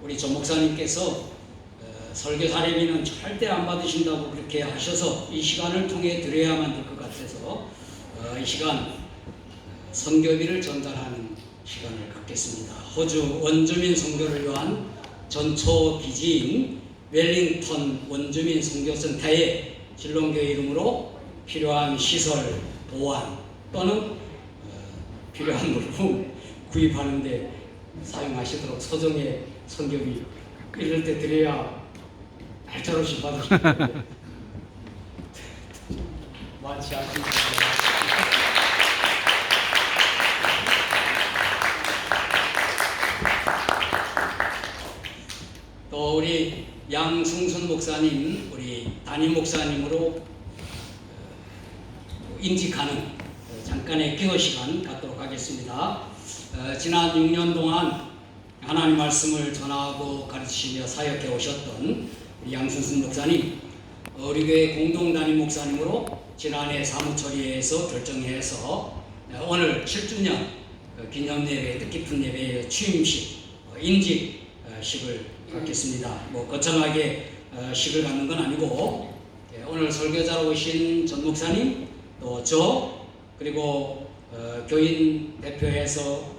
우리 전 목사님께서 설교 사례비는 절대 안 받으신다고 그렇게 하셔서 이 시간을 통해 드려야만 될 것 같아서 이 시간 선교비를 전달하는 시간을 갖겠습니다. 호주 원주민 선교를 위한 전초 기지인 웰링턴 원주민 선교센터에 진롱교회 이름으로 필요한 시설, 보완 또는 필요한 물품 구입하는데 사용하시도록 소정의 선교비 이럴 때 드려야 날짜없이 받으시는데 많지 않습니다. 또 우리 양승순 목사님, 우리 담임 목사님으로 임직하는 잠깐의 기도 시간 갖도록 하겠습니다. 지난 6년 동안 하나님 말씀을 전하고 가르치시며 사역해 오셨던 우리 양승순 목사님, 우리 교회 공동 담임 목사님으로 지난해 사무처리에서 결정해서 오늘 7주년 기념예배, 뜻깊은 예배의 취임식, 임직식을 갖겠습니다. 거창하게 식을 갖는 건 아니고 오늘 설교자로 오신 전 목사님, 또 저, 그리고 교인 대표에서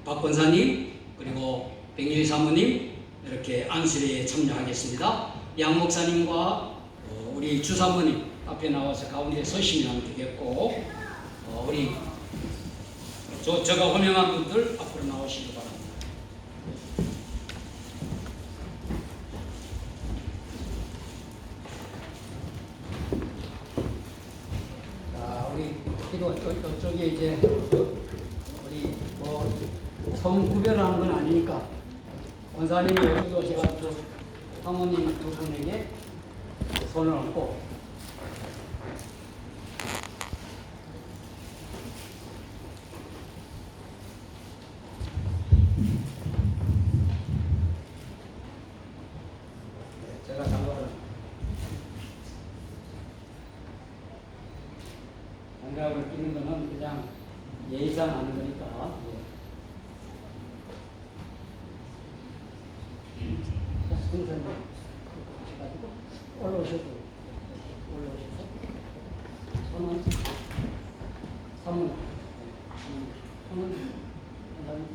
박 권사님, 그리고 백일 사모님 이렇게 안수리에 참여하겠습니다. 양 목사님과 우리 주 사모님 앞에 나와서 가운데 서시면 되겠고 우리 제가 호명한 분들 앞으로 나오시기 바랍니다. 자, 우리 기도 저쪽에 이제 우리 성 구별하는 건 아니니까 원사님이 여기 오셔가지고 사모님 두 분에게 손을 얹고 제가 장갑을 끼는 거는 그냥 예의상 하는 거니까. 올라오셔서 손은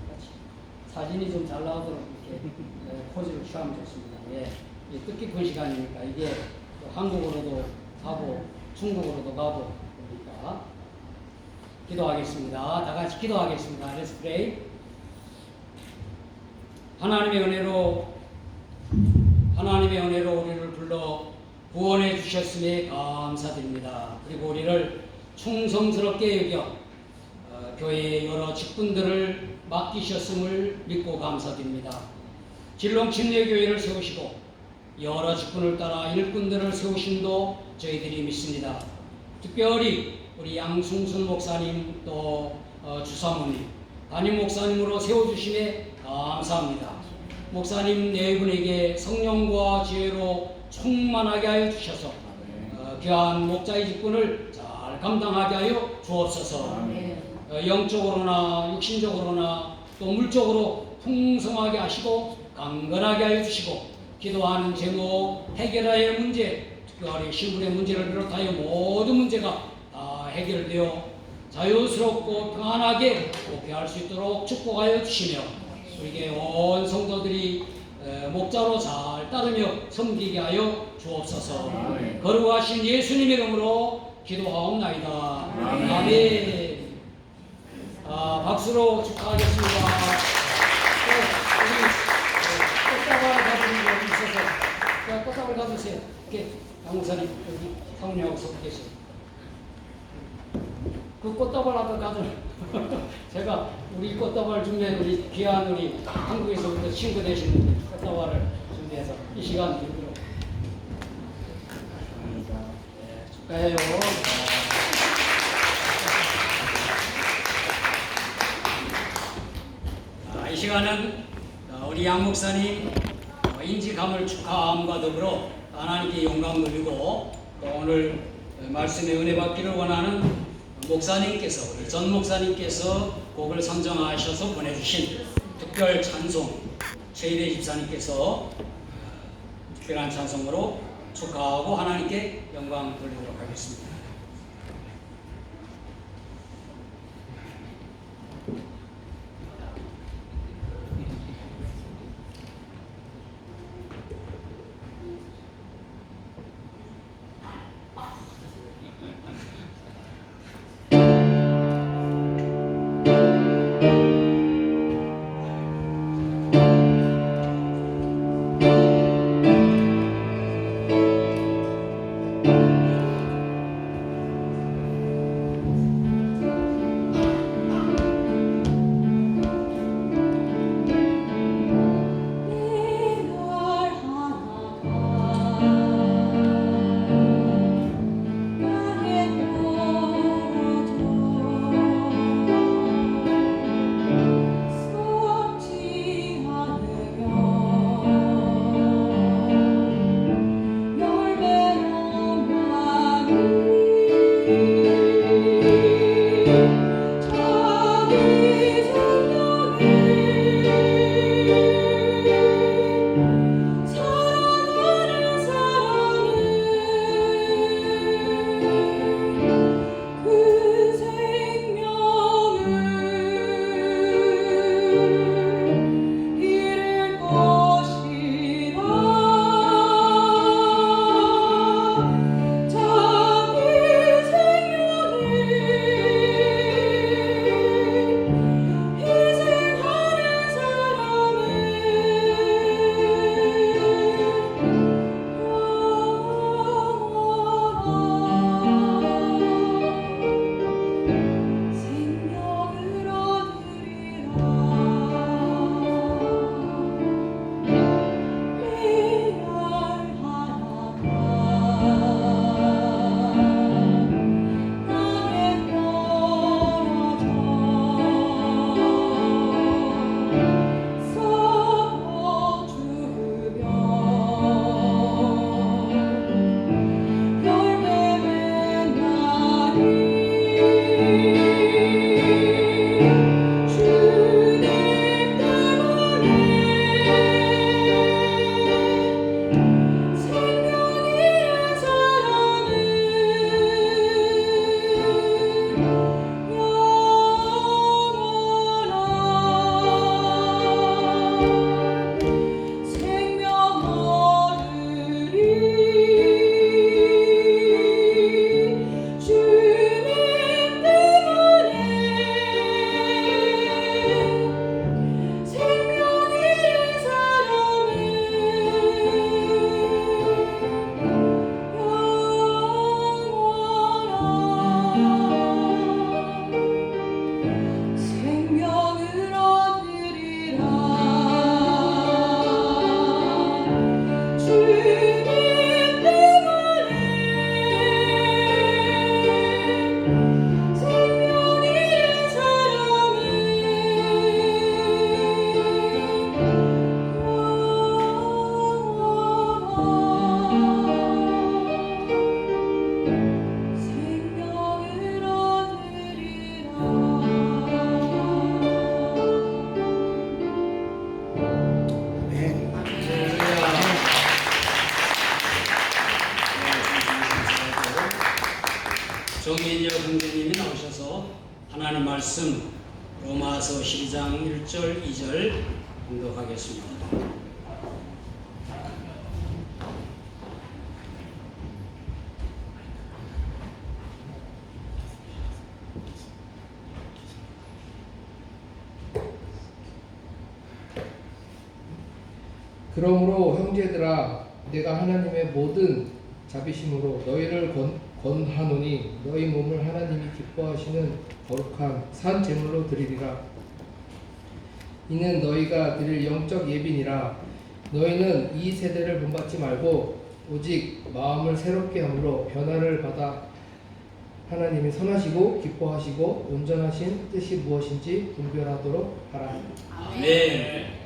같이 사진이 좀 잘 나오도록 이렇게 포즈를 취하면 좋습니다. 뜻깊은 시간이니까 이게 한국으로도 가고 중국으로도 가고 그러니까 기도하겠습니다. 다 같이 기도하겠습니다. Let's pray. 하나님의 은혜로 우리를 불러 구원해 주셨음에 감사드립니다. 그리고 우리를 충성스럽게 여겨 교회의 여러 직분들을 맡기셨음을 믿고 감사드립니다. 진롱 침례교회를 세우시고 여러 직분을 따라 일꾼들을 세우심도 저희들이 믿습니다. 특별히 우리 양승순 목사님 또 주사모님, 담임 목사님으로 세워주심에 감사합니다. 목사님 네 분에게 성령과 지혜로 충만하게 하여 주셔서 귀한 목자의 직분을 잘 감당하게 하여 주옵소서. 영적으로나 육신적으로나 또 물적으로 풍성하게 하시고 강건하게 하여 주시고 기도하는 제목, 해결해야 할 문제, 특별히 신분의 문제를 비롯하여 모든 문제가 다 해결되어 자유스럽고 평안하게 목회할 수 있도록 축복하여 주시며 우리에게 온 성도들이 목자로 잘 따르며 섬기게 하여 주옵소서. 거룩하신 예수님 이름으로 기도하옵나이다. 아멘. 박수로 축하하겠습니다. 우리 꽃다발 가지는 분 있어서 꽃다발 가주세요. 이렇게 양목사님 여기 사모님하고 서 계세요. 그 꽃다발 아까 가져. 제가 우리 꽃다발 준비해 우리 귀한 우리 한국에서부터 친구 되시는 꽃다발을 준비해서 이 시간 드리도록 축하해요. 이 시간은 우리 양 목사님 인직함을 축하함과 더불어 하나님께 영광 돌리고 또 오늘 말씀의 은혜 받기를 원하는 목사님께서 우리 전 목사님께서 곡을 선정하셔서 보내주신 특별 찬송 최희대 집사님께서 특별한 찬송으로 축하하고 하나님께 영광 돌리도록 하겠습니다. 정인여 형제님이 나오셔서 하나님 말씀 로마서 12장 1절 2절 공독하겠습니다. 그러므로 형제들아 내가 하나님의 모든 자비심으로 너희를 권하노니 너희 몸을 하나님이 기뻐하시는 거룩한 산 제물로 드리리라. 이는 너희가 드릴 영적 예비니라. 너희는 이 세대를 본받지 말고 오직 마음을 새롭게 함으로 변화를 받아 하나님이 선하시고 기뻐하시고 온전하신 뜻이 무엇인지 분별하도록 하라. 아멘.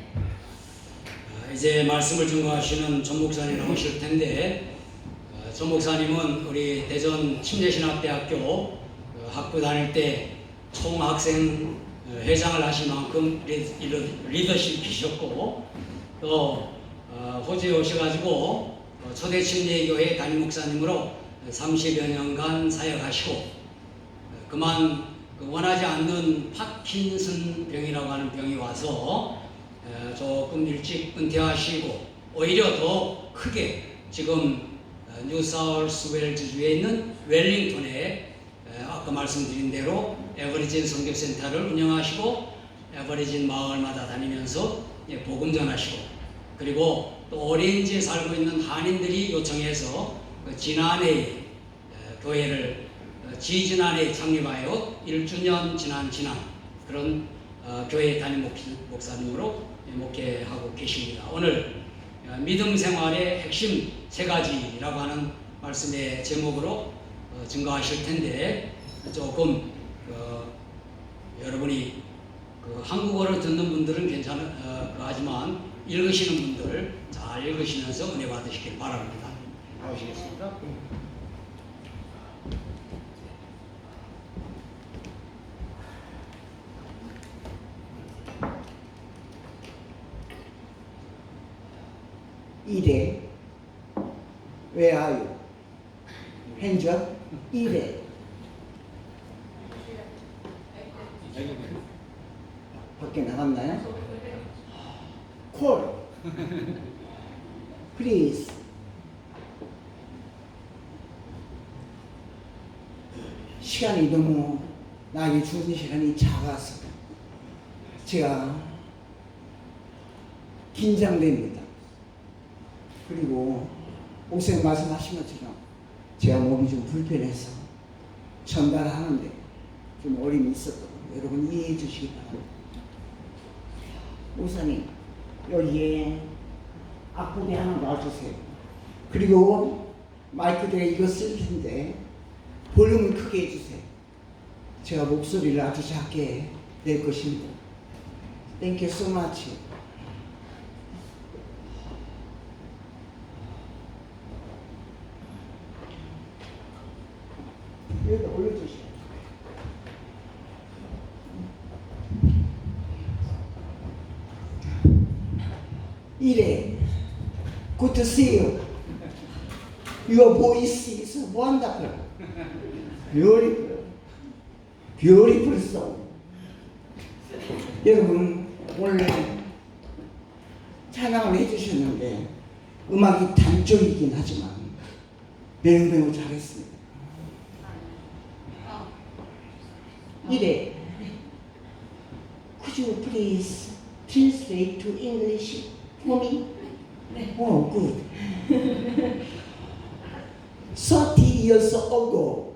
이제 말씀을 증거하시는 전 목사님 나오실 텐데, 전 목사님은 우리 대전 침례신학대학교 학부 다닐 때 총학생 회장을 하신 만큼 리더십이셨고, 또 호주에 오셔가지고 초대 침례교회 담임 목사님으로 30여 년간 사역하시고 그만 원하지 않는 파킨슨 병이라고 하는 병이 와서 조금 일찍 은퇴하시고 오히려 더 크게 지금 뉴사우스웨일즈주에 있는 웰링턴에 아까 말씀드린 대로 에버리진 선교센터를 운영하시고 에버리진 마을마다 다니면서 복음 전하시고 그리고 또 오렌지에 살고 있는 한인들이 요청해서 지난해 교회를 지지난해 창립하여 1주년 지난 그런 교회 담임 목사님으로 목회하고 계십니다. 오늘 믿음 생활의 핵심 세 가지라고 하는 말씀의 제목으로 증거하실 텐데 조금 여러분이 한국어를 듣는 분들은 하지만 읽으시는 분들 잘 읽으시면서 은혜 받으시길 바랍니다. 나오시겠습니까? 이래. Where are you? Hands up. 이래. 밖에 나갔나요? Call. Please. 시간이 너무 나에게 주는 시간이 작아서 제가 긴장됩니다. 그리고 목사님 말씀하신 것처럼 제가 몸이 좀 불편해서 전달하는데 좀 어림이 있었던 여러분 이해해 주시기 바랍니다. 목사님 여기에 앞부분에 하나 놔주세요. 그리고 마이크대가 이거 쓸 텐데 볼륨을 크게 해주세요. 제가 목소리를 아주 작게 낼 것입니다. Thank you so much. 여기다 올려주시오. 이래. Good to see you. Your voice is wonderful. Beautiful. Beautiful song. 여러분 오늘 찬양을 해주셨는데 음악이 단쪽이긴 하지만 매우 잘했습니다. 이래. Could you please translate to English for me? 네. Oh, good. 30 years ago.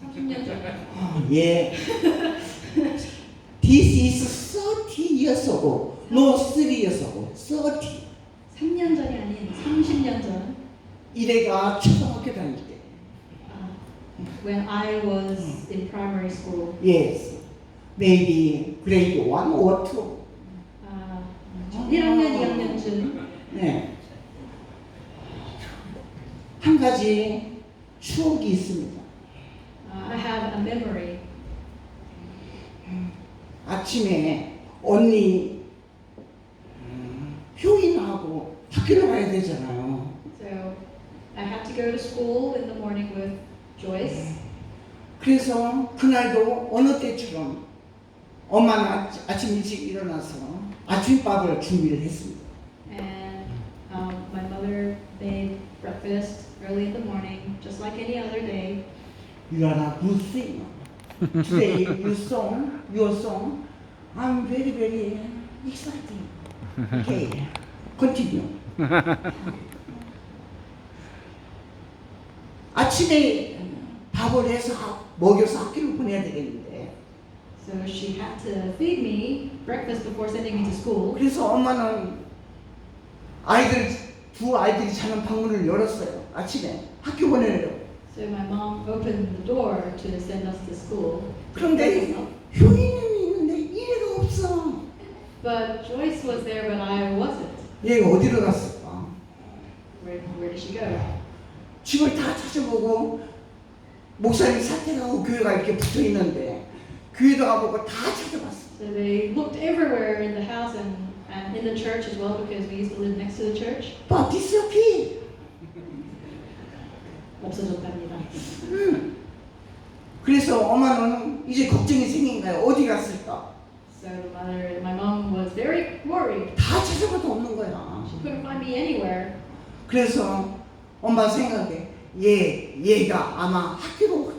30년 전. Yeah. This is 30 years ago. No, 3 years ago. 30. 3년 전이 아닌 30년 전. 이래가 초등학교 다닐 때. When I was in primary school. Yes. Maybe grade 1 or 2. 1학년, 2학년쯤. 네. 한 가지 추억이 있습니다. I have a memory. 아침에 언니 효인하고 학교를 가야 되잖아요. So I had to go to school in the morning with Joyce. 그래서 그날도 어느 때처럼 엄마는 아침 일찍 일어나서 아침밥을 준비를 했습니다. And my mother made breakfast early in the morning, just like any other day. You are a good singer. Today you song, your song. I'm very exciting. Okay, continue. 아침에 밥을 해서 먹여서 학교를 보내야 되겠는데. So she had to feed me breakfast before sending me to school. 그래서 엄마는 두 아이들이 자는 방문을 열었어요. 아침에 학교 보내려고. So my mom opened the door to send us to school. 그런데 효인은 있는데 이래가 없어. But Joyce was there, but I wasn't. 얘가 어디로 갔을까? Where did she go? 집을 다 찾아보고 목사님 사택하고 교회가 이렇게 붙어 있는데 교회도 가보고 다 찾아봤어. So they looked everywhere in the house, and and in the church as well because we used to live next to the church. But disappeared. 없어졌답니다. 그래서 엄마는 이제 걱정이 생긴 거야. 어디 갔을까? So my mom was very worried. 다 찾아봐도 없는 거야. She couldn't find me anywhere. 그래서 엄마 생각에 얘가 아마 학교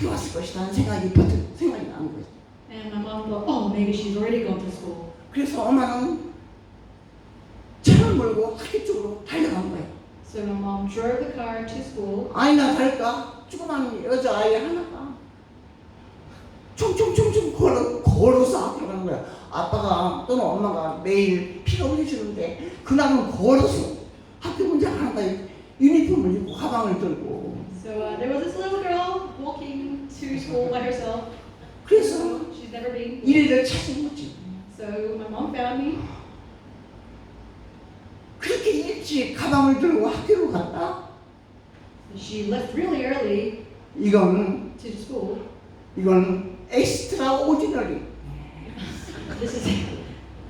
왔을 것이다 하는 생각이 나는 거지. And my mom thought, oh, maybe she's already gone to school. 그래서 엄마는 차를 몰고 학교 쪽으로 달려간 거야. So my mom drove the car to school. 아니나 다를까 조그만 여자아이 하나가 총총총총 걸어서 학교 가는 거야. 아빠가 또는 엄마가 매일 픽업을 해주는데 그날은 걸어서 학교 문제 하는 거야. 유니폼을 입고 가방을 들고. So there was this little girl walking to school by herself. 그래서 She's never been. 일을 찾은 거지. So my mom found me. 그렇게 일찍 가방을 들고 학교로 갔다? She left really early 이거는 to school. 엑스트라 오디너리. This is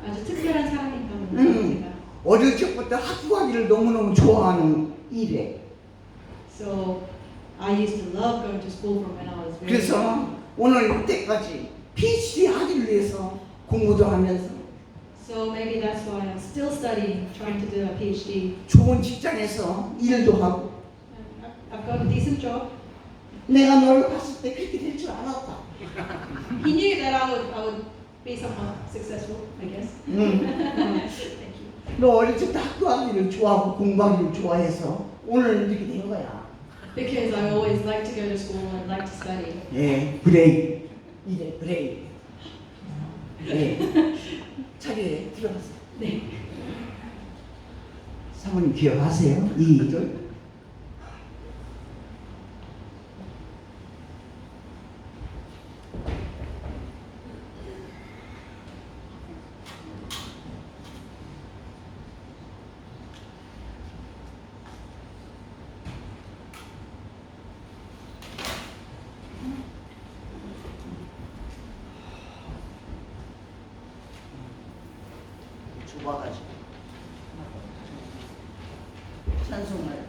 아주 특별한 사람인가 봅니다. 어릴 적부터 학교 가기를 너무너무 좋아하는 일에. So I used to love going to school from when I was very 그래서 young. 오늘 때까지 PhD 하기를 위해서 공부도 하면서 So maybe that's why I'm still studying, trying to do a PhD. 좋은 직장에서 일도 하고. And I've got a decent job. 내가 너를 봤을 때 그렇게 될 줄 알았다. He knew that I would be somewhat successful, I guess. Thank you. 너 어릴 적부터 학교 가기를 좋아하고 공부하기를 좋아해서 오늘 이렇게 된 거야. Because I always like to go to school and like to study. 예, 브레이크. 이래 브레이크. 예. 자리에 들어가세요. 네. 사모님 기억하세요? 이 일을? 좁아가지고 찬송을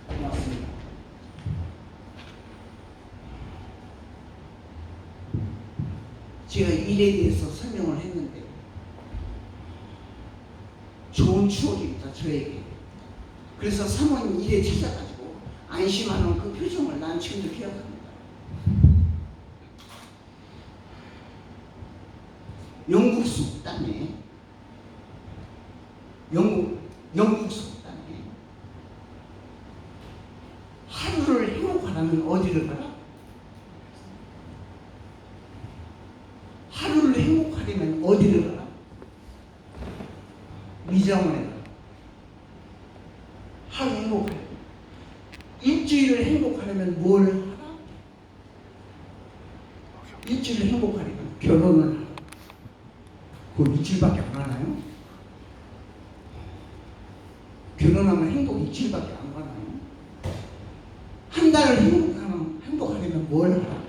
고맙습니다. 제가 일에 대해서 설명을 했는데 좋은 추억입니다, 저에게. 그래서 사모님 일에 찾아가지고 안심하는 그 표정을 난 지금도 기억합니다. 영국 속담에 영국 속담에 하루를 행복하려면 어디를 가라? 하루를 행복하려면 어디를 가라? 미장원에 가라. 하루 행복하려면 일주일을 행복하려면 뭘 하라? 일주일을 행복하려면 결혼을 하라. 그거 일주일밖에 안 하나요? 결혼하면 행복 일주일밖에 안 가나요? 한 달을 행복하려면 뭘 하라?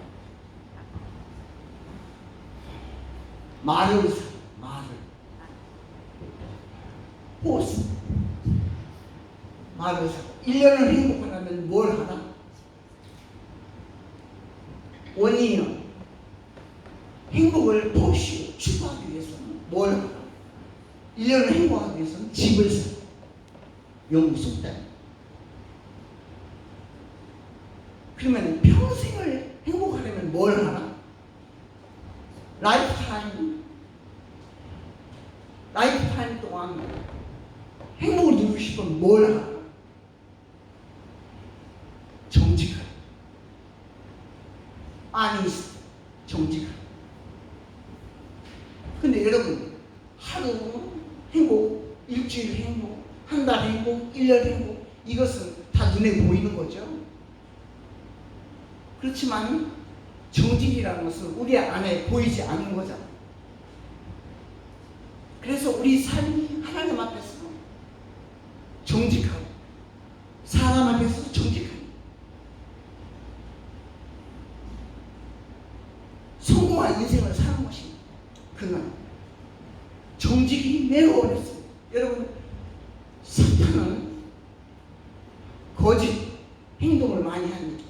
말을 사, 말을. 호스. 말을 사. 1년을 행복하려면 뭘 하라? 원인은 행복을 봅시오. 추구하기 위해서는 뭘 하라? 1년을 행복하기 위해서는 집을 사. 영국 속담. 그러면 평생을 행복하려면 뭘 하나? 라이프타임 동안 행복을 누리고 싶으면 뭘 하나? 정직하라. 아니스트. 정직하라. 근데 여러분, 하루 행복, 일주일 행복, 한 달 행복, 1년 행복, 이것은 다 눈에 보이는 거죠. 그렇지만 정직이라는 것은 우리 안에 보이지 않는 거잖아. 그래서 우리 삶이 하나님 앞에서 정직하고 행동을 많이 합니다.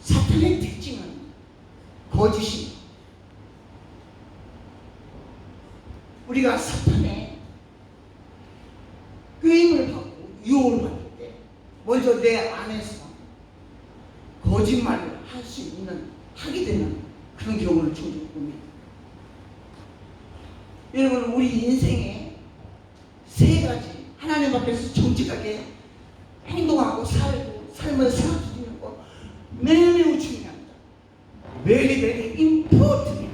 사탄의 특징은 거짓입니다. 우리가 사탄의 꾀임을 받고 유혹을 받을 때 먼저 내 안에서 거짓말을 할 수 있는, 하게 되는 그런 경우를 종종 봅니다. 여러분, 우리 인생에 세 가지 하나님 앞에서 정직하게 행동하고 살고 삶을 살아주는 거 매우 중요합니다. Very very important.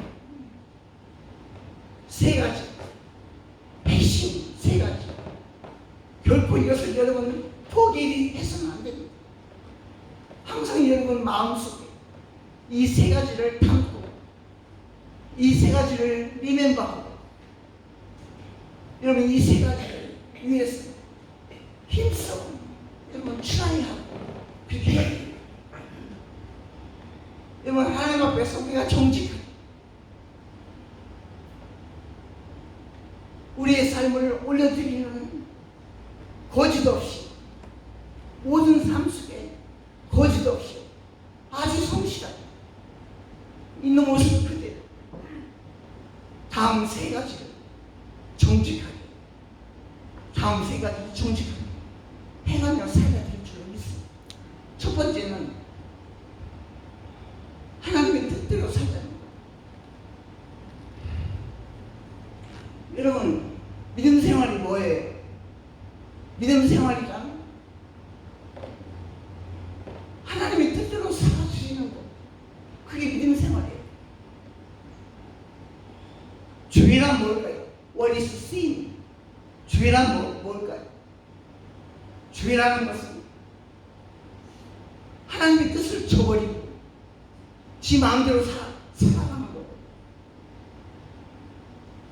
세 가지 핵심 세 가지. 결코 이것을 여러분 포기해서는 안 됩니다. 항상 여러분 마음속에 이 세 가지를 담고 이 세 가지를 리멤버하고 여러분 이 세 가지를 위해서 힘써 여러분 트라이하고 그렇게 해야 됩니다. 여러분 하나님 앞에서 우리가 정직하게 우리의 삶을 올려드리는 거짓 없이 모든 삶 속에 거짓 없이 아주 성실하게 있는 모습 그대로 다음 세 가지를 정직하게 다음 세 가지를 정직하게 행하며 살아야 될 줄 믿습니다. 첫 번째는 하나님의 뜻대로 살자는 것. 여러분 믿음 생활이 뭐예요? 믿음 생활이란 하나님의 뜻대로 살아주시는 것. 그게 믿음 생활이에요. 죄란 뭘까요? What is sin? 죄란 뭘까요? 죄라는 것은 하나님의 뜻을 저버리고 지 마음대로 살아가는 것.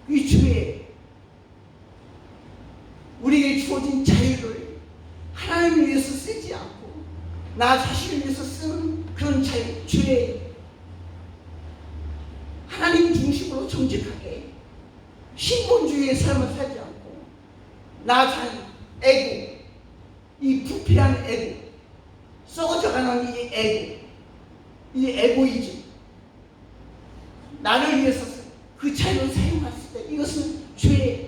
이 죄에 우리에게 주어진 자유를 하나님을 위해서 쓰지 않고 나 자신을 위해서 쓰는 그런 자유, 죄에 하나님 중심으로 정직하게 신본주의의 삶을 살지 않고 나 자신, 에고, 이 부패한 에고, 썩어져가는 이 에고, 이 에고이즘, 나를 위해서 그 자유를 사용했을 때 이것은 죄예요.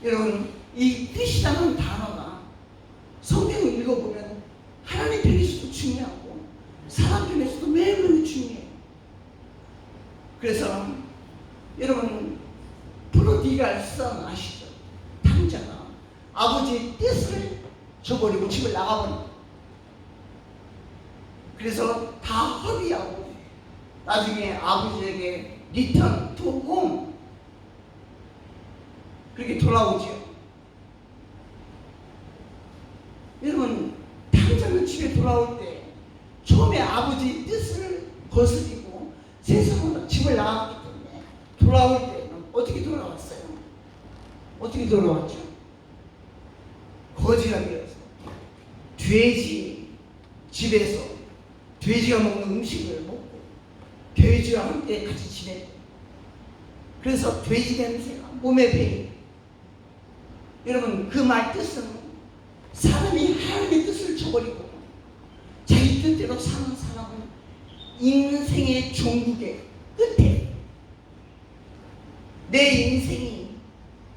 여러분 이 뜻이라는 단어가 성경을 읽어보면 하나님 편에서도 중요하고 사람 편에서도 매우 중요해요. 그래서 여러분 프로디갈 선 아시죠? 탕자가 아버지의 뜻을 저버리고 집을 나가버립니다. 그래서 다 허비하고 나중에 아버지에게 리턴 투 홈 그렇게 돌아오죠. 여러분 탕자는 집에 돌아올 때 처음에 아버지의 뜻을 거스리고 세상으로 집을 나갔기 때문에 돌아올 때는 어떻게 돌아왔어요? 어떻게 돌아왔죠? 거지가 되어서 돼지 집에서 돼지가 먹는 음식을 먹고 돼지와 함께 같이 지냈고 그래서 돼지 냄새가 몸에 배이고 여러분 그 말 뜻은 사람이 하나님의 뜻을 저버리고 자기 뜻대로 사는 사람은 인생의 종국의 끝에 내 인생이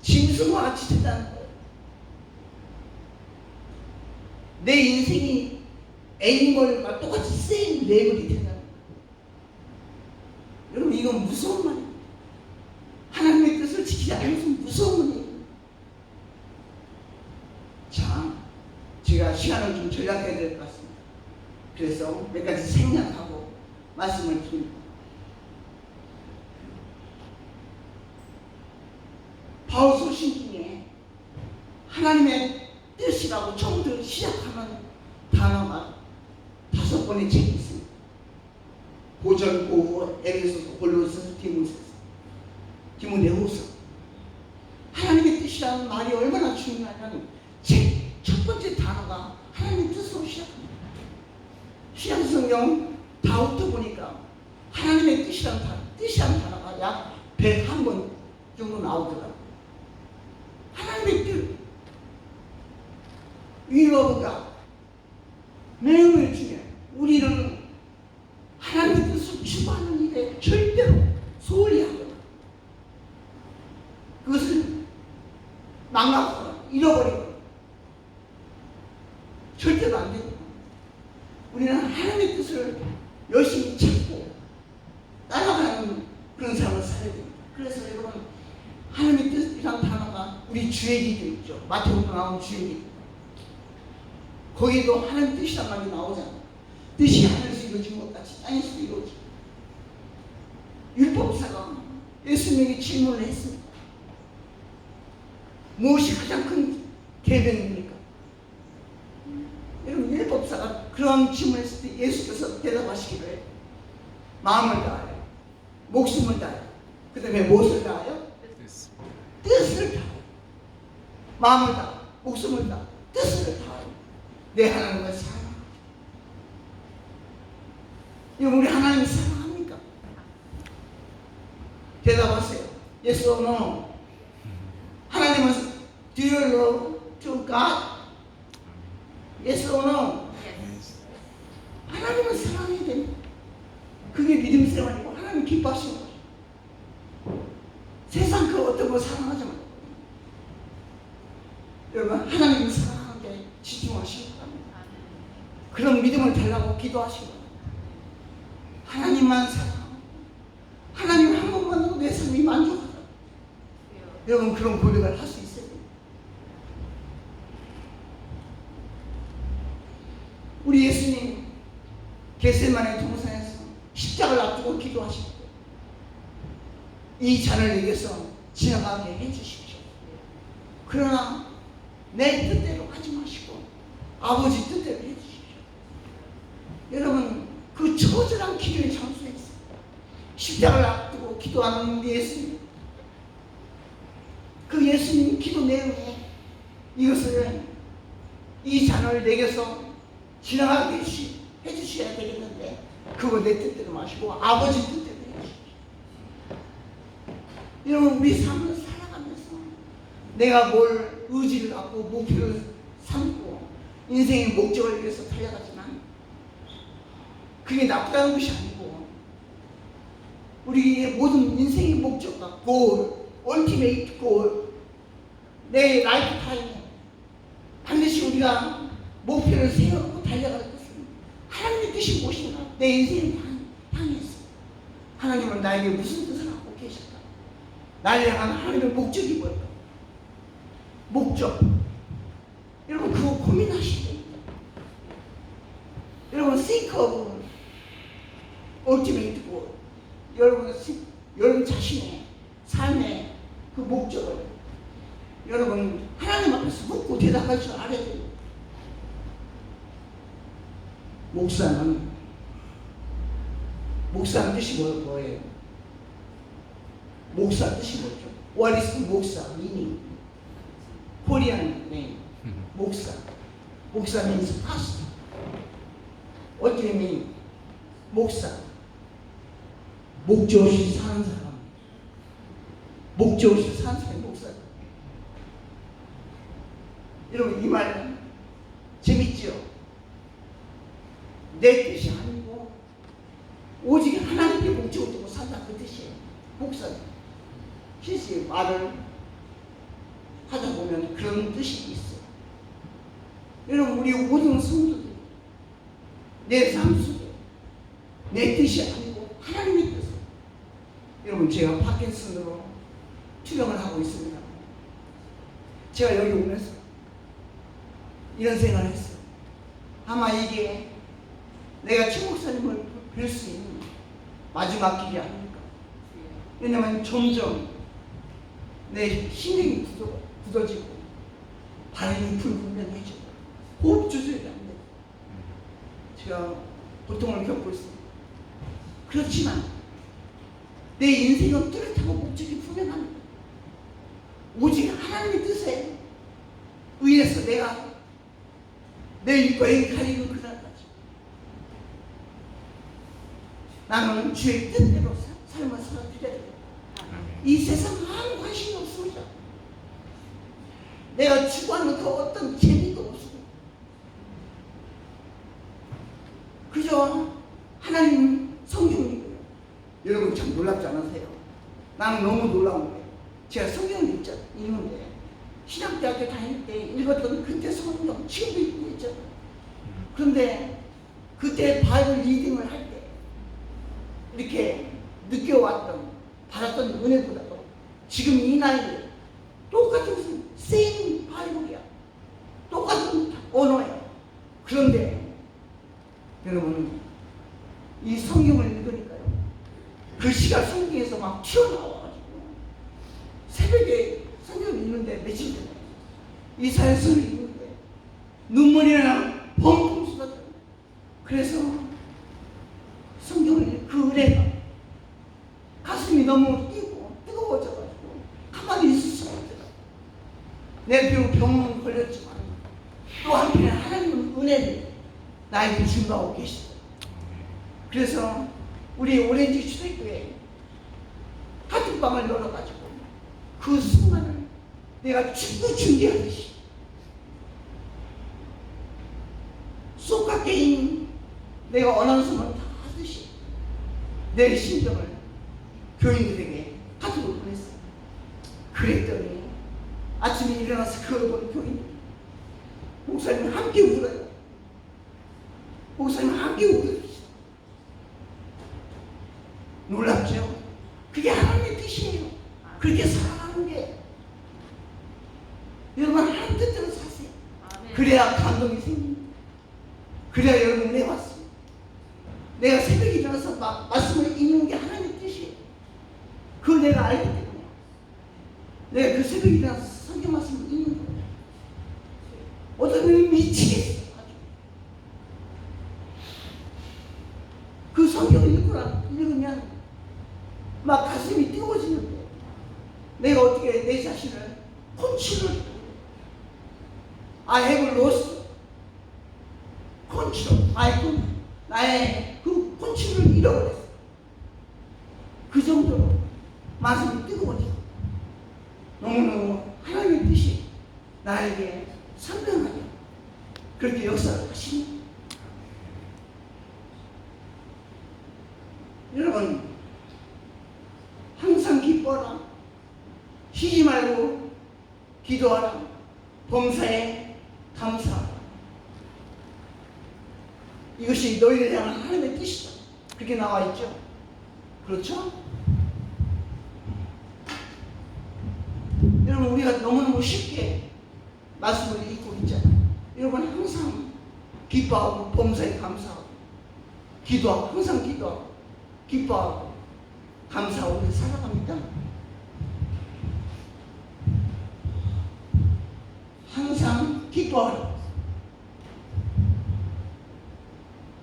짐승과 같이 된다는 거예요. 내 인생이 애니멀과 똑같이 세임 레벨이 된다는 거예요. 여러분 이건 무서운 말이에요. 하나님의 뜻을 지키지 않는 것은 무서운 말이에요. 자, 제가 시간을 좀 절약해야 될 것 같습니다. 그래서 몇 가지 생략하고 말씀을 드립니다. 바울 소신 중에 하나님의 뜻이라고 처음부터 시작하는 단어가 5번의 책이 있습니다. 고전, 고후, 에베소서, 골로새, 디모데후서. 하나님의 뜻이라는 말이 얼마나 중요하냐면 책 첫 번째 단어가 하나님의 뜻으로 시작합니다. 신약성경 다 훑어보니까 하나님의 뜻이라는 단어가 약 101번 정도 나오더라고요. 하나님의 뜻. 위로가 매우 중요해요. 우리는 하나님의 뜻을 추구하는 일에 절대로 소홀히 하거나 그것을 망각하거나 잃어버리거나 절대로 안 되고, 우리는 하나님의 뜻을 열심히 찾고 따라가는 그런 삶을 살아야 됩니다. 그래서 여러분, 하나님의 뜻이라는 단어가 우리 주얘기도 있죠. 마태복음 나오는 주얘기. 거기도 하나님 뜻이란 말이 나오잖아요. 뜻이 하늘에서 이루어진 것 같이 땅에서도 이루어지고. 율법사가 예수님에게 질문을 했습니다. 무엇이 가장 큰 계명입니까? 여러분, 율법사가 그런 질문을 했을 때 예수께서 대답하시기를 마음을 다하여, 목숨을 다하여, 그 다음에 무엇을 다하여? 뜻을 다하여. 마음을 다하여, 목숨을 다하여, 뜻을 다하여 내 하나님을 사랑하라. 여러분, 우리 하나님을 사랑합니까? 대답하세요. Yes or no? 하나님은 do you love to God? Yes or no? 하나님은 사랑해야 됩니다. 그게 믿음 생활이고 하나님 기뻐하시는 거죠. 세상 그 어떤 걸 사랑하지 말고, 여러분, 하나님을 사랑하는데 집중하시기 바랍니다. 그런 믿음을 달라고 기도하시기 바랍니다. 하나님만 사랑하고 하나님 한 번만으로 내 삶이 만족하다. 여러분, 그런 고백을 할 수 있어야 됩니다. 우리 예수님 겟세마네 동산에서 십자가를 앞두고 기도하실 때 이 잔을 내게서 지나가게 해주십시오. 그러나 내 뜻대로 하지 마시고 아버지 뜻대로 해주십시오. 여러분, 그 처절한 기도의 장소에서 십자가를 앞두고 기도하는 우리 예수님, 그 예수님 기도 내용에 이것을, 이 잔을 내게서 지나가게 해주셔야 되겠는데 그거 내 뜻대로 마시고 아버지 뜻대로 해주십시오. 여러분, 우리 삶을 살아가면서 내가 뭘 의지를 갖고 목표를 삼고 인생의 목적을 위해서 달려가지만 그게 나쁘다는 것이 아니고, 우리의 모든 인생의 목적과 골, 얼티메이트 골, 내 라이프 타임에 반드시 우리가 목표를 세워놓고 달려갈 것은 하나님의 뜻이 무엇인가? 내 인생을 향해서 하나님은 나에게 무슨 뜻을 갖고 계실까? 나를 향한 하나님의 목적이 뭘까? 목적. 여러분, 그거 고민하셔야 됩니다. 여러분, think of ultimate goal. 여러분 자신의 삶의 그 목적을 여러분 하나님 앞에서 묻고 대답할 줄 알아야 돼요. 목사는 뜻이 뭐예요? 목사 뜻이 뭐죠? What is 목사 meaning? Korean name. 목사. 목사 means pastor. What do you mean? 목사. 목적 없이 사는 사람. 목적 없이 사는 사람이 목사다. 여러분, 이 말 재밌죠? 내 뜻이 아니고 오직 하나님께 목적을 두고 산다, 그 뜻이에요. 목사님. 실제 말을 하다 보면 그런 뜻이 있어요. 여러분, 우리 모든 성도들 내 삶 속에 내 뜻이 아니고 하나님의 뜻을, 여러분, 제가 파킨슨으로 투병을 하고 있습니다. 제가 여기 오면서 이런 생각을 했어요. 아마 이게 내가 최 목사님을 뵐 수 있는 마지막 길이 아닐까. 왜냐면 점점 내 심장이 굳어지고 발음이 불분명해지고 호흡 조절이 안 돼요. 제가 고통을 겪고 있습니다. 그렇지만 내 인생은 뚜렷하고 목적이 분명합니다. 오직 하나님의 뜻에 의해서 내가 내 여행 가리는 그날까지 나는 주의 뜻대로 삶을 살아드려야 돼요. 이 세상 아무 관심이 없습니다. 내가 추구하는 그 어떤 재미도 없습니다. 나는 너무 놀라운 거예요. 제가 성경을 읽는데 신학대학교 다닐 때 읽었던 그때 성경 지금도 읽고 있죠. 그런데 그때 바이블 리딩을 할 때 이렇게 느껴왔던 받았던 은혜보다도 지금 이 나이에 똑같은 세임 바이블이야. 똑같은 언어야. 그런데 여러분 이 성경을 읽으니까요. 글씨가 성경에서 막 튀어나와가지고 새벽에 성경을 읽는데 며칠 전에 이사야서를 읽는데 눈물이 나 펑펑 쏟아져요. 그래서 성경을 그 은혜가 가슴이 너무 뛰고 뜨거워져가지고 가만히 있을 수가 없더라고요. 내 병은 걸렸지만 또 한편에 하나님은 은혜를 나에게 준다고 계시더라고요. 그래서 우리 오렌지 초대교회 하트방을 열어가지고 그 순간을 내가 축구 중계하듯이 소카 게임 내가 어나운서만 다 하듯이 내 심정을 교인들에게 카톡을 보냈어요. 그랬더니 아침에 일어나서 그걸 본 교인들이 목사님 함께 울어요. 목사님 함께 울어요. 놀랍죠? 그게 하나님의 뜻이에요. 그렇게 살아가는 게 여러분 하나님 뜻대로 사세요. 그래야 감동이 생깁니다. 그래야 여러분 은혜 받습니다. 내가 새벽에 일어나서 말씀을 읽는 게 하나님의 뜻이에요. 그걸 내가 알기 때문에 내가 그 새벽에 일어나서 성경 말씀을 읽는 거예요. 어떤 분이 미치겠어요. 그 성경을 읽으면 막 가슴이 뜨거워지는데 내가 어떻게 내 자신을 컨트롤 I have lost control. 나의 그 컨트롤을 잃어버렸어. 그 정도로 마음이 뜨거워져. 너무너무 하나님의 뜻이 나에게 선명하게 그렇게 역사를 하시니 여러분 항상 기뻐라. 쉬지 말고 기도하라. 범사에 감사하라. 이것이 너희를 향한 하나님의 뜻이다. 그렇게 나와 있죠. 그렇죠? 여러분 우리가 너무너무 쉽게 말씀을 읽고 있잖아요. 여러분 항상 기뻐하고 범사에 감사하고 기도하고 항상 기도하고 기뻐하고 감사하고 우리 살아갑니다. 항상 기도하라.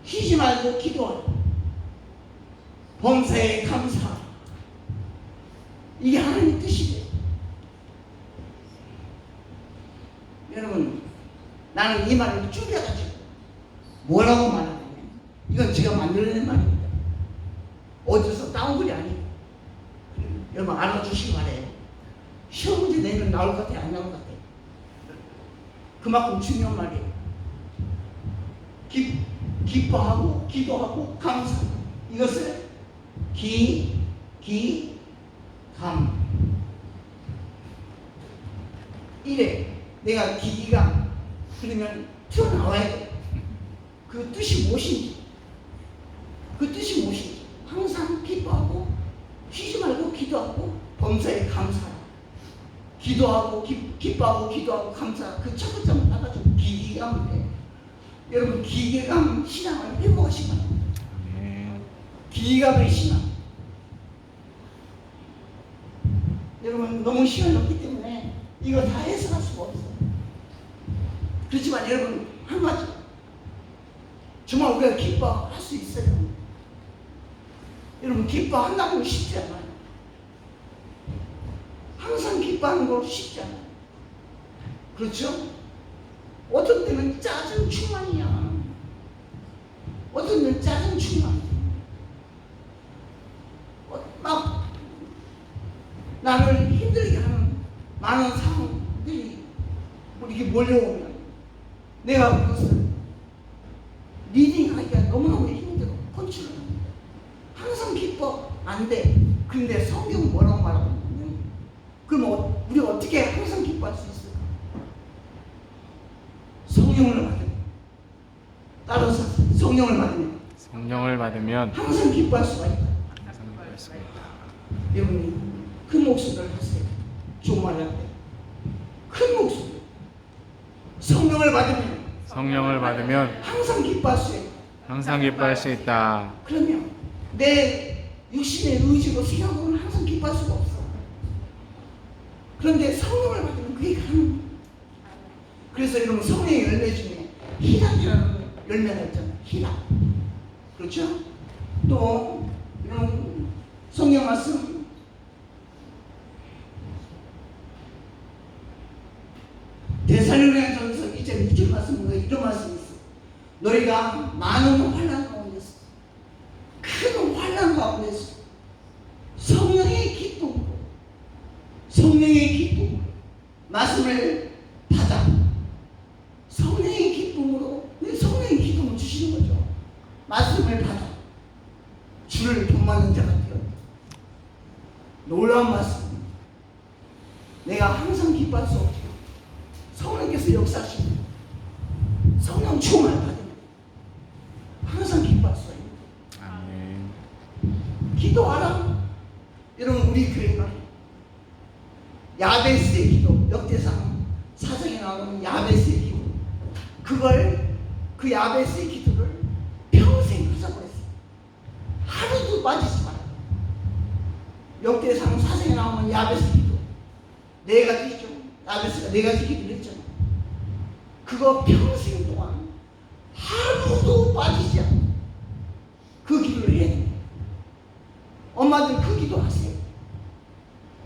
쉬지 말고 기도하라. 범사에 감사하라. 이게 하나님의 뜻이에요. 여러분 나는 이 말을 줄여가지고 뭐라고 말하냐면 이건 제가 만들어낸 말입니다. 어디서 따온 글이 아니에요. 여러분 알아주시기 바래요. 시험 문제 내면 나올 것 같아요? 안 나올 것 같아요? 그만큼 중요한 말이에요. 기뻐하고 기도하고 감사하고 이것을 감 이래 내가 기기감 그러면 튀어나와야 돼. 그 뜻이 무엇인지 항상 기뻐하고 쉬지 말고 기도하고 범사에 감사하라. 기도하고 기뻐하고 기도하고 감사 그 첫 번째만 따가지고 기기감인데 여러분 기계감 신앙을 회복하시기 바랍니다. 기계감의 신앙 여러분 너무 시간이 없기 때문에 이거 다 해석할 수가 없어요. 그렇지만 여러분 한 가지 정말 우리가 기뻐할 수 있어요. 여러분 기뻐한다고 쉽지 않아요. 항상 기뻐하는 거 쉽지 않아요. 그렇죠? 어떤 때는 짜증 충만이야. 어떤 때는 짜증 충만. 막 나를 힘들게 하는 많은 상황들이 이렇게 몰려오면 내가 그것을 리딩하기가 너무너무 힘들어. 컨트롤. 항상 기뻐. 안 돼. 근데 성경은 뭐라고 말하고 있냐면, 그럼 우리 어떻게 항상 기뻐할 수 있을까? 성령을 받으면, 따라서 성령을 받으면 성령을 받으면 항상 기뻐할 수가 있다. 항상 기뻐할 수가 있다. 여러분이 큰 목소리를 하세요. 종말할 때 큰 목소리. 성령을 받으면 성령을 받으면 항상 기뻐할 수 있다. 항상 기뻐할 수 있다. 그러면 내 육신의 의지고 생각으로는 항상 기뻐할 수가 없어. 그런데 성령을 받으면 그게 가능해. 그래서 여러분 성령의 열매 중에 희락이라는 열매가 있잖아요. 희락. 그렇죠? 또 이런 성경 말씀 데살로니가전서 2장 6절 말씀에 이런 말씀이 있어. 너희가 많은 환난 가운데서, 큰 환난 가운데서 성령의 기쁨으로 말씀을 받아. 성령의 기쁨으로, 성령의 기쁨을 주시는 거죠. 말씀을 받아 주를 본받는 자가 되었다. 놀라운 말씀. 내가 항상 기뻐할 수 없죠. 성령께서 역사하시는 성령 충만을 받으면 항상 기뻐할 수 있는. 아멘. 기도하라. 여러분 우리 교회가 야베스의 기도, 역대상 4장에 나오는 야베스의 기도, 그 야베스의 기도를 평생 하자고 했어요. 하루도 빠지지 마라. 역대상 4장에 나오는 야베스 기도 4가지죠. 야베스가 4가지 기도를 했잖아요. 그거 평생 동안 하루도 빠지지 않고 그 기도를 해야 됩니다. 엄마들 그 기도 하세요.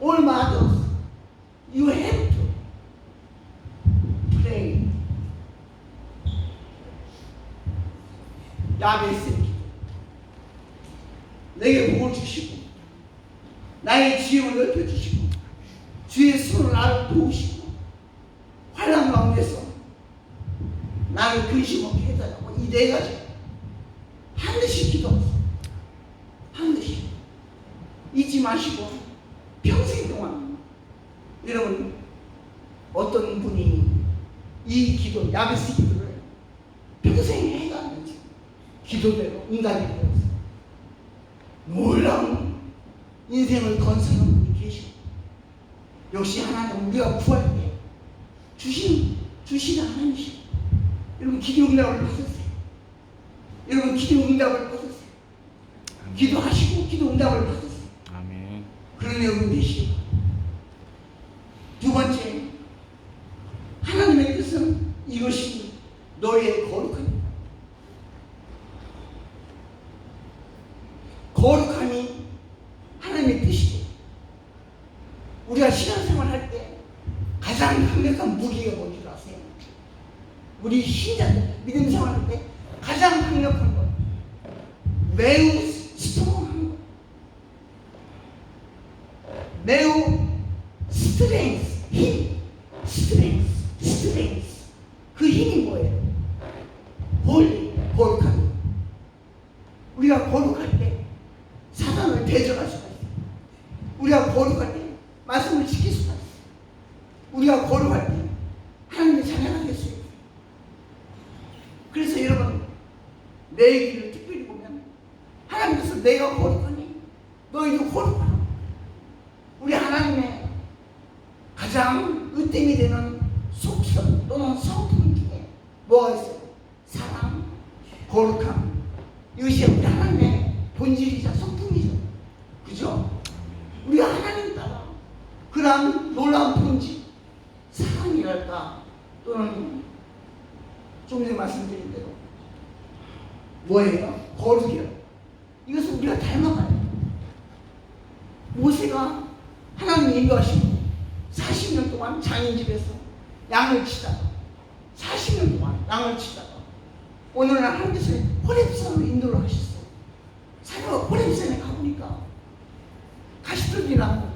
All mothers, you have to pray. 야베스의 기도. 내게 복을 주시고 나의 지혜를 넓혀주시고 주의 손을 나를 도우시고 환난 가운데서 나를 근심 없게 해달라고. 이 4가지 반드시 기도하세요. 반드시 잊지 마시고 평생 동안. 여러분 어떤 분이 이 기도, 야베스 기도를 평생 해가는지 기도대로 인간이 되었어요. 놀라운 인생을 건설한 분이 계시고, 역시 하나님 우리가 구할 때 주시는 하나님이시고. 여러분 기도 응답을 받으세요. 여러분 기도 응답을 받으세요. 기도하시고 기도 응답을 받으세요. 아멘. 그런 여러분 되시고. 두 번째, 하나님의 뜻은 이것이 너의 거룩함이다. 거룩함이 하나님의 뜻이고, 우리가 신앙생활 할 때 가장 강력한 무기가 뭔 줄 아세요? 우리 신자들 믿음 생활 할 때 가장 강력한 것, 매우 스트롱한 것, 매우 스트렝스, 힘, 스트렝스. 그 힘이 뭐예요? 거룩함. 우리가 거룩할 때 사단을 대적할 수가 있어요. 우리가 거룩할 때 말씀을 지킬 수가 있어요. 우리가 거룩할 때 하나님의 자녀가 될 수 있어요. 그래서 여러분 내 얘기를 특별히 보면 하나님께서 내가 거룩하니 너희도 거룩하라. 우리 하나님의 가장 으뜸이 되는 속성 또는 성품 중에 뭐가 있어요? 사랑, 거룩함. 이것이 우리 하나님의 본질이자 성품이죠. 그죠? 우리가 하나님 따라 그러한 놀라운 본질, 사랑이랄까, 또는 좀 전에 말씀드린 대로 뭐예요? 거룩이요. 이것은 우리가 닮아가요. 모세가 하나님 인도하시고 40년 동안 장인집에서 양을 치다가 40년 동안 양을 치다가 어느 날 하나님께서 호렙산으로 인도를 하셨어요. 산으로 호렙산에 가보니까 가시떨기나무